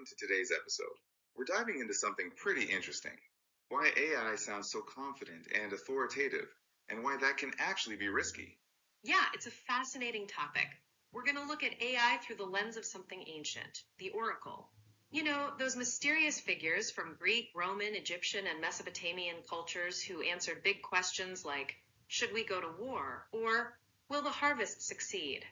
welcome to today's episode. We're diving into something pretty interesting. Why AI sounds so confident and authoritative, and why that can actually be risky. Yeah, it's a fascinating topic. We're going to look at AI through the lens of something ancient, the oracle. You know, those mysterious figures from Greek, Roman, Egyptian, and Mesopotamian cultures who answered big questions like, should we go to war? Or, will the harvest succeed?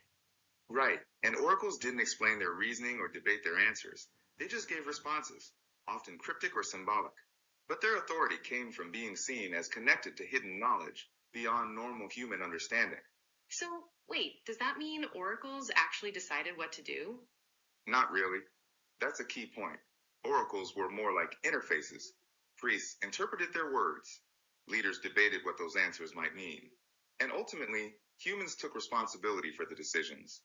Right, and oracles didn't explain their reasoning or debate their answers. They just gave responses, often cryptic or symbolic. But their authority came from being seen as connected to hidden knowledge beyond normal human understanding. So, wait, does that mean oracles actually decided what to do? Not really. That's a key point. Oracles were more like interfaces. Priests interpreted their words. Leaders debated what those answers might mean. And ultimately, humans took responsibility for the decisions.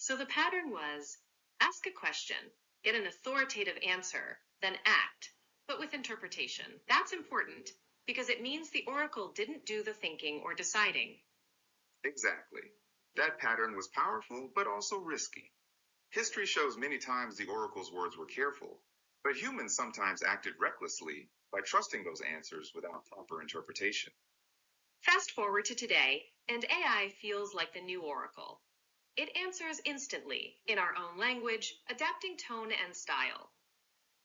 So the pattern was ask a question, get an authoritative answer, then act, but with interpretation. That's important because it means the oracle didn't do the thinking or deciding. Exactly. That pattern was powerful, but also risky. History shows many times the oracle's words were careful, but humans sometimes acted recklessly by trusting those answers without proper interpretation. Fast forward to today, and AI feels like the new oracle. It answers instantly, in our own language, adapting tone and style.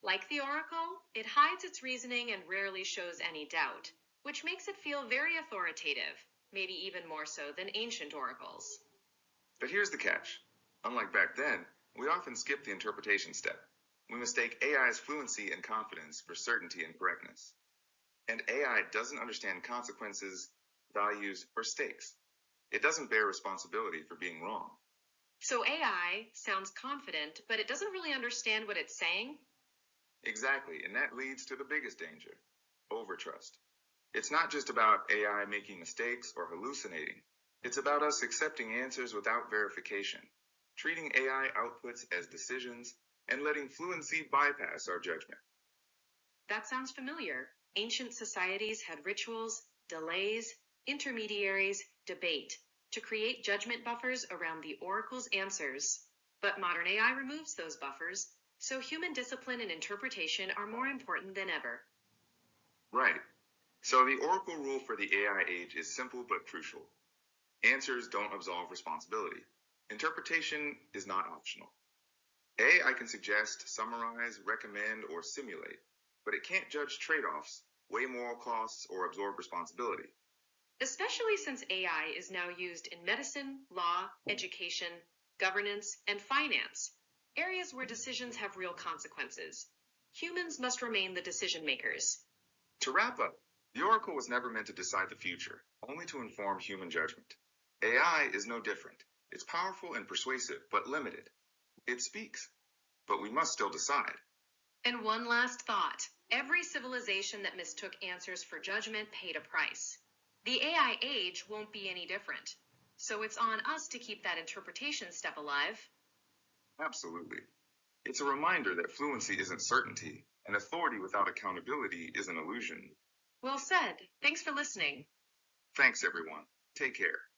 Like the oracle, it hides its reasoning and rarely shows any doubt, which makes it feel very authoritative, maybe even more so than ancient oracles. But here's the catch. Unlike back then, we often skip the interpretation step. We mistake AI's fluency and confidence for certainty and correctness. And AI doesn't understand consequences, values, or stakes. It doesn't bear responsibility for being wrong. So AI sounds confident, but it doesn't really understand what it's saying? Exactly, and that leads to the biggest danger, overtrust. It's not just about AI making mistakes or hallucinating. It's about us accepting answers without verification, treating AI outputs as decisions, and letting fluency bypass our judgment. That sounds familiar. Ancient societies had rituals, delays, intermediaries, debate to create judgment buffers around the oracle's answers. But modern AI removes those buffers, so human discipline and interpretation are more important than ever. Right. So the oracle rule for the AI age is simple but crucial. Answers don't absolve responsibility. Interpretation is not optional. AI can suggest, summarize, recommend, or simulate, but it can't judge trade-offs, weigh moral costs, or absorb responsibility. Especially since AI is now used in medicine, law, education, governance, and finance, areas where decisions have real consequences. Humans must remain the decision makers. To wrap up, the oracle was never meant to decide the future, only to inform human judgment. AI is no different. It's powerful and persuasive, but limited. It speaks, but we must still decide. And one last thought. Every civilization that mistook answers for judgment paid a price. The AI age won't be any different. So it's on us to keep that interpretation step alive. Absolutely. It's a reminder that fluency isn't certainty, and authority without accountability is an illusion. Well said. Thanks for listening. Thanks, everyone. Take care.